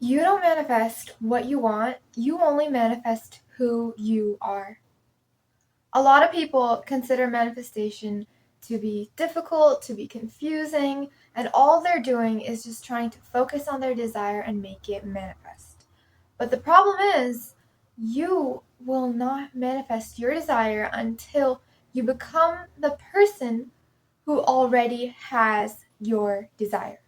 You don't manifest what you want, you only manifest who you are. A lot of people consider manifestation to be difficult, to be confusing, and all they're doing is just trying to focus on their desire and make it manifest. But the problem is, you will not manifest your desire until you become the person who already has your desire.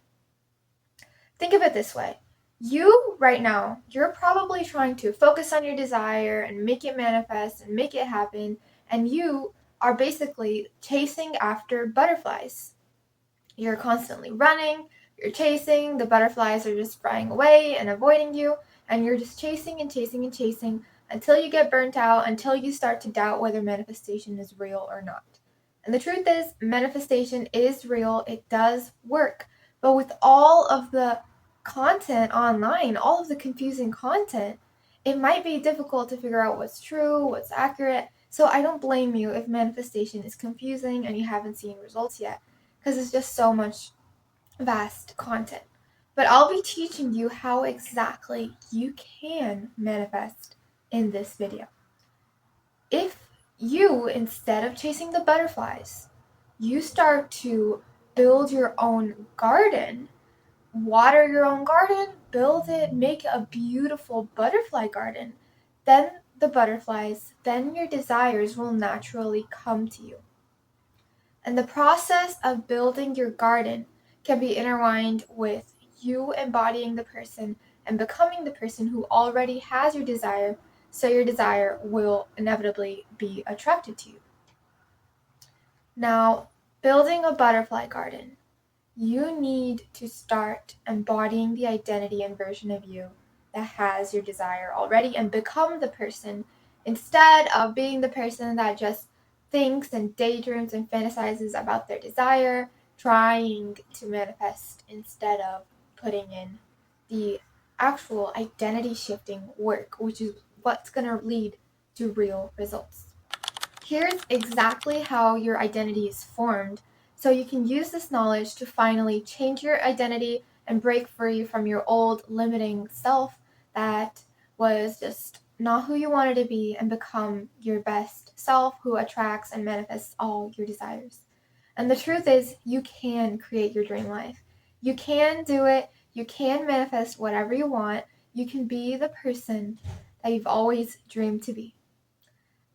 Think of it this way. You, right now, you're probably trying to focus on your desire and make it manifest and make it happen, and you are basically chasing after butterflies. You're constantly running, you're chasing, the butterflies are just flying away and avoiding you, and you're just chasing and chasing and chasing until you get burnt out, until you start to doubt whether manifestation is real or not. And the truth is, manifestation is real, it does work. But with all of the content online, all of the confusing content, it might be difficult to figure out what's true, what's accurate. So I don't blame you if manifestation is confusing and you haven't seen results yet, because it's just so much vast content. But I'll be teaching you how exactly you can manifest in this video. If you, instead of chasing the butterflies, you start to build your own garden, water your own garden, build it, make a beautiful butterfly garden, then the butterflies, then your desires will naturally come to you. And the process of building your garden can be intertwined with you embodying the person and becoming the person who already has your desire, so your desire will inevitably be attracted to you. Now, building a butterfly garden, you need to start embodying the identity and version of you that has your desire already and become the person instead of being the person that just thinks and daydreams and fantasizes about their desire, trying to manifest instead of putting in the actual identity shifting work, which is what's going to lead to real results. Here's exactly how your identity is formed, so you can use this knowledge to finally change your identity and break free from your old limiting self that was just not who you wanted to be and become your best self who attracts and manifests all your desires. And the truth is, you can create your dream life. You can do it. You can manifest whatever you want. You can be the person that you've always dreamed to be.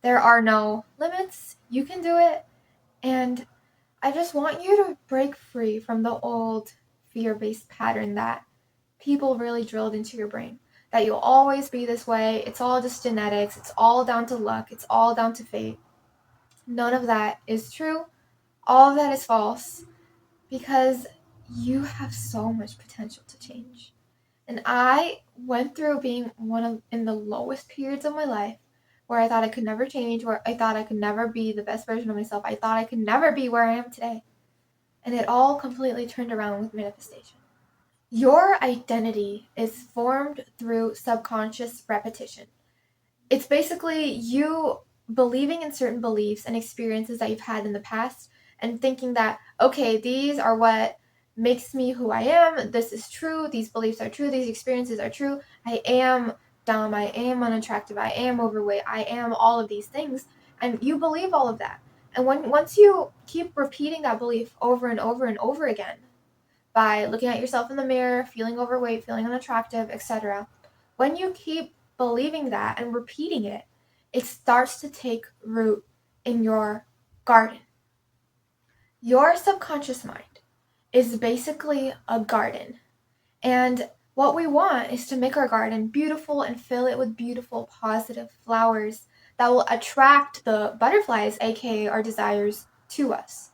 There are no limits. You can do it. And I just want you to break free from the old fear-based pattern that people really drilled into your brain. That you'll always be this way. It's all just genetics. It's all down to luck. It's all down to fate. None of that is true. All of that is false because you have so much potential to change. And I went through being in the lowest periods of my life where I thought I could never change, where I thought I could never be the best version of myself. I thought I could never be where I am today. And it all completely turned around with manifestation. Your identity is formed through subconscious repetition. It's basically you believing in certain beliefs and experiences that you've had in the past and thinking that, okay, these are what makes me who I am. This is true. These beliefs are true. These experiences are true. I am dumb. I am unattractive. I am overweight. I am all of these things. And you believe all of that. And once you keep repeating that belief over and over and over again by looking at yourself in the mirror, feeling overweight, feeling unattractive, etc., when you keep believing that and repeating it, it starts to take root in your garden. Your subconscious mind is basically a garden. And what we want is to make our garden beautiful and fill it with beautiful, positive flowers that will attract the butterflies, aka our desires, to us.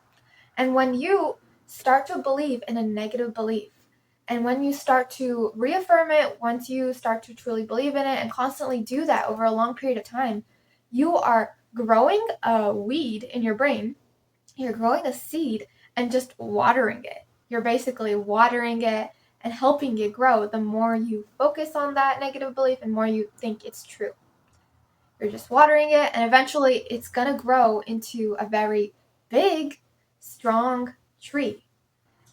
And when you start to believe in a negative belief, and when you start to reaffirm it, once you start to truly believe in it and constantly do that over a long period of time, you are growing a weed in your brain. You're growing a seed and just watering it. You're basically watering it and helping it grow the more you focus on that negative belief and more you think it's true. You're just watering it, and eventually it's going to grow into a very big, strong tree.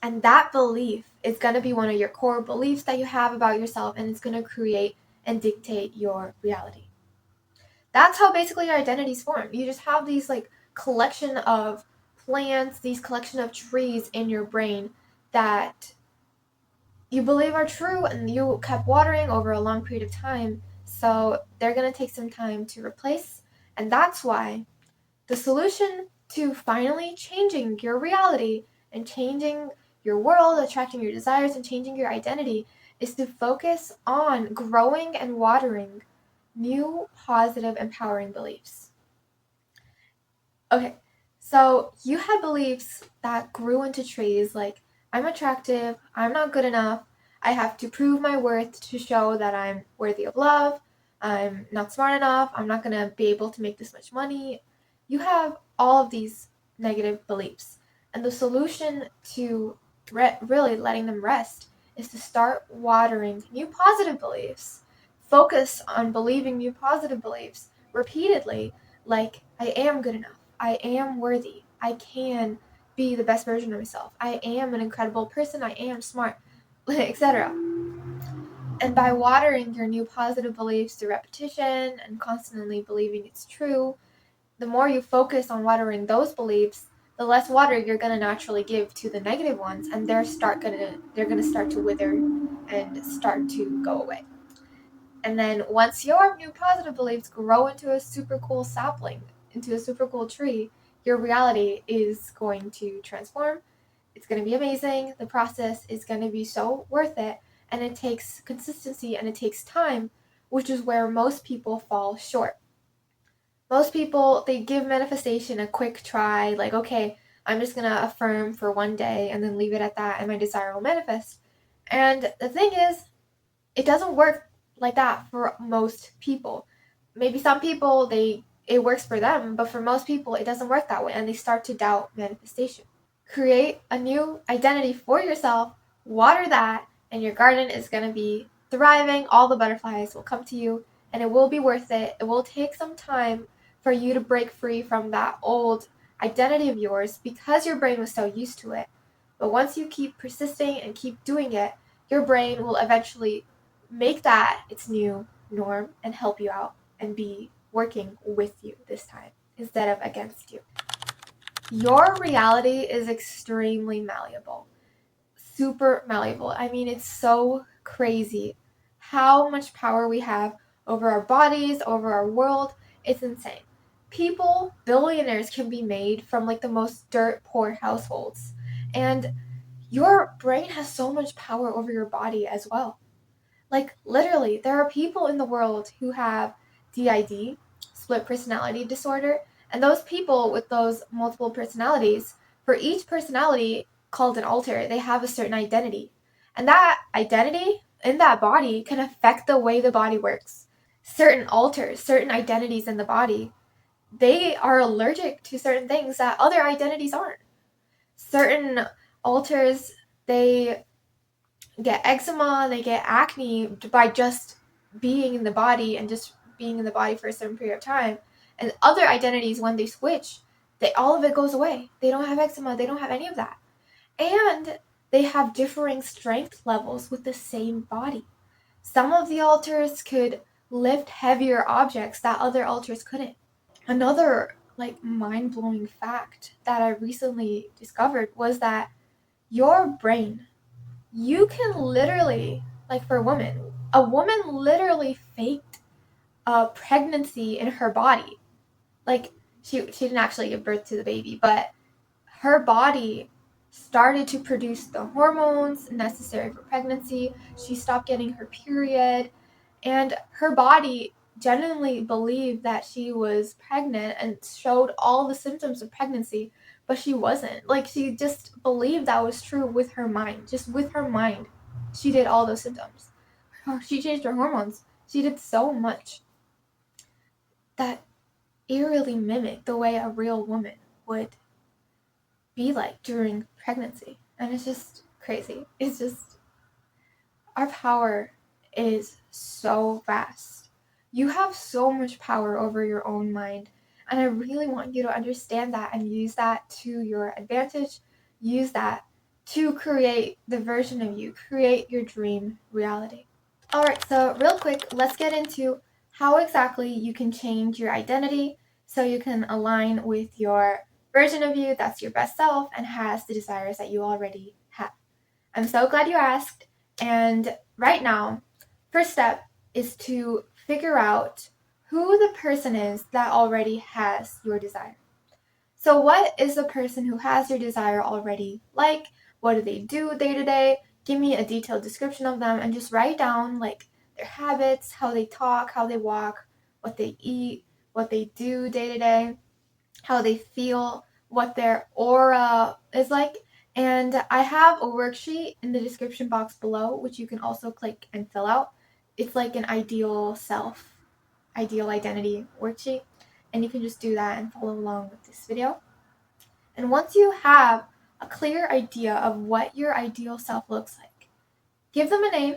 And that belief It's going to be one of your core beliefs that you have about yourself, and it's going to create and dictate your reality. That's how basically your identities form. You just have these like collection of plants, these collection of trees in your brain that you believe are true, and you kept watering over a long period of time. So they're going to take some time to replace. And that's why the solution to finally changing your reality and changing your world, attracting your desires, and changing your identity is to focus on growing and watering new, positive, empowering beliefs. Okay, so you had beliefs that grew into trees like, I'm attractive, I'm not good enough, I have to prove my worth to show that I'm worthy of love, I'm not smart enough, I'm not gonna be able to make this much money. You have all of these negative beliefs. And the solution to really letting them rest is to start watering new positive beliefs. Focus on believing new positive beliefs repeatedly, like, I am good enough. I am worthy. I can be the best version of myself. I am an incredible person. I am smart, etc. And by watering your new positive beliefs through repetition and constantly believing it's true, the more you focus on watering those beliefs, the less water you're going to naturally give to the negative ones, and they're going to start to wither and start to go away. And then once your new positive beliefs grow into a super cool sapling, into a super cool tree, your reality is going to transform. It's going to be amazing. The process is going to be so worth it. And it takes consistency and it takes time, which is where most people fall short. Most people, they give manifestation a quick try, like, okay, I'm just going to affirm for one day and then leave it at that, and my desire will manifest. And the thing is, it doesn't work like that for most people. Maybe some people, it works for them, but for most people it doesn't work that way, and they start to doubt manifestation. Create a new identity for yourself, water that, and your garden is going to be thriving. All the butterflies will come to you, and it will be worth it. It will take some time for you to break free from that old identity of yours because your brain was so used to it. But once you keep persisting and keep doing it, your brain will eventually make that its new norm and help you out and be working with you this time instead of against you. Your reality is extremely malleable. Super malleable. I mean, it's so crazy how much power we have over our bodies, over our world. It's insane. People, billionaires, can be made from like the most dirt poor households. And your brain has so much power over your body as well. Like, literally, there are people in the world who have DID, split personality disorder, and those people with those multiple personalities, for each personality called an alter, they have a certain identity. And that identity in that body can affect the way the body works. Certain alters, certain identities in the body, they are allergic to certain things that other identities aren't. Certain alters, they get eczema, they get acne by just being in the body and just being in the body for a certain period of time. And other identities, when they switch, all of it goes away. They don't have eczema, they don't have any of that. And they have differing strength levels with the same body. Some of the alters could lift heavier objects that other alters couldn't. Another like mind-blowing fact that I recently discovered was that your brain, you can literally, like for a woman literally faked a pregnancy in her body. Like, she didn't actually give birth to the baby, but her body started to produce the hormones necessary for pregnancy. She stopped getting her period, and her body genuinely believed that she was pregnant and showed all the symptoms of pregnancy, but she wasn't. Like, she just believed that was true with her mind. Just with her mind, she did all those symptoms. She changed her hormones. She did so much that eerily mimicked the way a real woman would be like during pregnancy. And it's just crazy. It's just, our power is so vast. You have so much power over your own mind. And I really want you to understand that and use that to your advantage. Use that to create the version of you, create your dream reality. All right, so real quick, let's get into how exactly you can change your identity so you can align with your version of you that's your best self and has the desires that you already have. I'm so glad you asked. And right now, first step is to figure out who the person is that already has your desire. So, what is the person who has your desire already like? What do they do day to day? Give me a detailed description of them and just write down like their habits, how they talk, how they walk, what they eat, what they do day to day, how they feel, what their aura is like. And I have a worksheet in the description box below, which you can also click and fill out. It's like an ideal self, ideal identity worksheet. And you can just do that and follow along with this video. And once you have a clear idea of what your ideal self looks like, give them a name,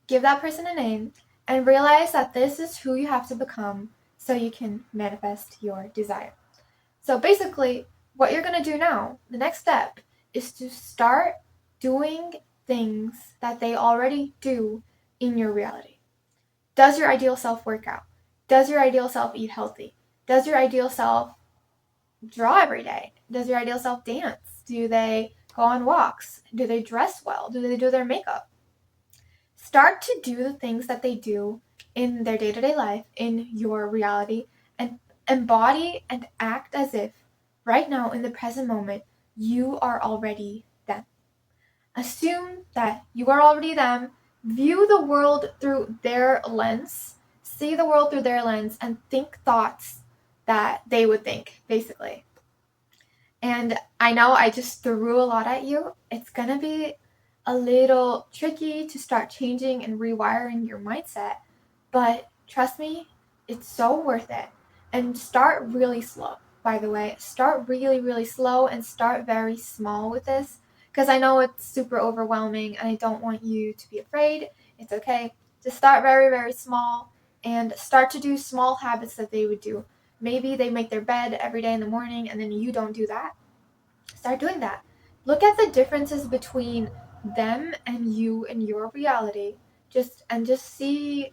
give that person a name, and realize that this is who you have to become so you can manifest your desire. So basically, what you're going to do now, the next step, is to start doing things that they already do in your reality. Does your ideal self work out? Does your ideal self eat healthy? Does your ideal self draw every day? Does your ideal self dance? Do they go on walks? Do they dress well? Do they do their makeup? Start to do the things that they do in their day-to-day life, in your reality, and embody and act as if right now in the present moment you are already them. Assume that you are already them. View the world through their lens. See the world through their lens and think thoughts that they would think, basically. And I know I just threw a lot at you. It's going to be a little tricky to start changing and rewiring your mindset, but trust me, it's so worth it. And start really slow, by the way. Start really, really slow and start very small with this because I know it's super overwhelming and I don't want you to be afraid. It's okay. Just start very, very small and start to do small habits that they would do. Maybe they make their bed every day in the morning and then you don't do that. Start doing that. Look at the differences between them and you and your reality. Just see,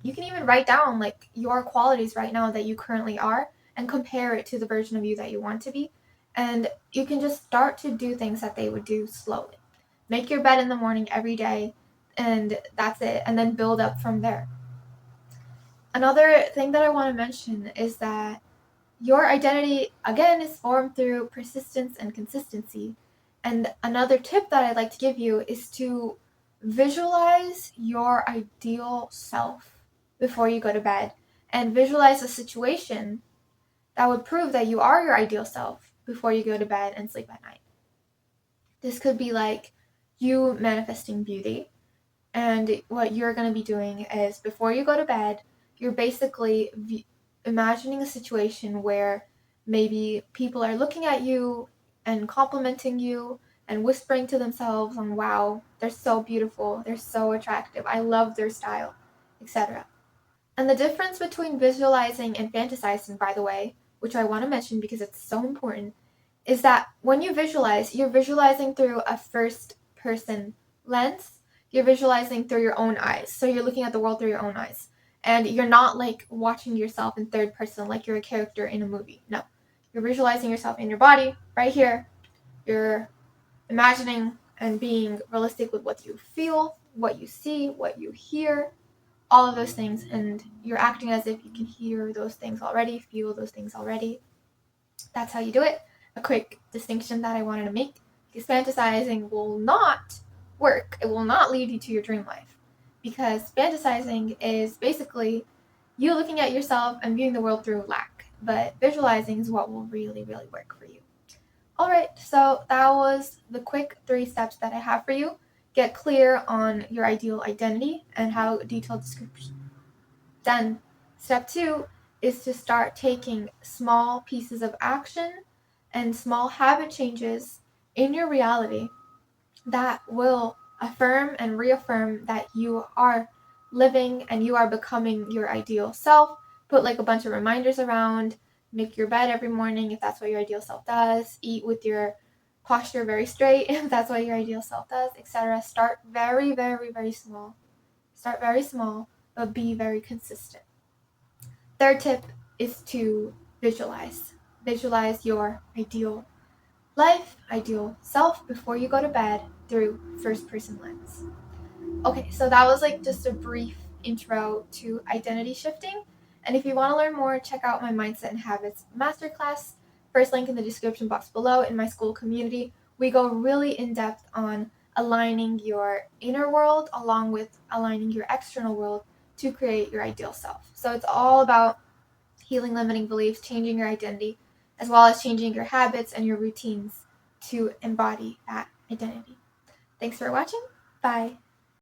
you can even write down like your qualities right now that you currently are and compare it to the version of you that you want to be. And you can just start to do things that they would do slowly. Make your bed in the morning every day and that's it. And then build up from there. Another thing that I want to mention is that your identity, again, is formed through persistence and consistency. And another tip that I'd like to give you is to visualize your ideal self before you go to bed and visualize a situation that would prove that you are your ideal self before you go to bed and sleep at night. This could be like you manifesting beauty. And what you're going to be doing is before you go to bed, you're basically imagining a situation where maybe people are looking at you and complimenting you and whispering to themselves on, wow, they're so beautiful, they're so attractive, I love their style, etc. And the difference between visualizing and fantasizing, by the way, which I want to mention because it's so important, is that when you visualize, you're visualizing through a first person lens. You're visualizing through your own eyes. So you're looking at the world through your own eyes. And you're not like watching yourself in third person like you're a character in a movie. No. You're visualizing yourself in your body right here. You're imagining and being realistic with what you feel, what you see, what you hear, all of those things. And you're acting as if you can hear those things already, feel those things already. That's how you do it. A quick distinction that I wanted to make, because fantasizing will not work. It will not lead you to your dream life. Because fantasizing is basically you looking at yourself and viewing the world through lack. But visualizing is what will really, really work for you. Alright, so that was the quick 3 steps that I have for you. Get clear on your ideal identity and how detailed description. Then step 2 is to start taking small pieces of action and small habit changes in your reality that will affirm and reaffirm that you are living and you are becoming your ideal self. Put like a bunch of reminders around, make your bed every morning if that's what your ideal self does, eat with your posture very straight if that's what your ideal self does, etc. Start very, very, very small. Start very small, but be very consistent. Third tip is to visualize. Visualize your ideal life, ideal self before you go to bed through first person lens. Okay, so that was like just a brief intro to identity shifting. And if you want to learn more, check out my Mindset and Habits Masterclass. First link in the description box below. In my school community, we go really in depth on aligning your inner world along with aligning your external world to create your ideal self. So it's all about healing limiting beliefs, changing your identity, as well as changing your habits and your routines to embody that identity. Thanks for watching. Bye.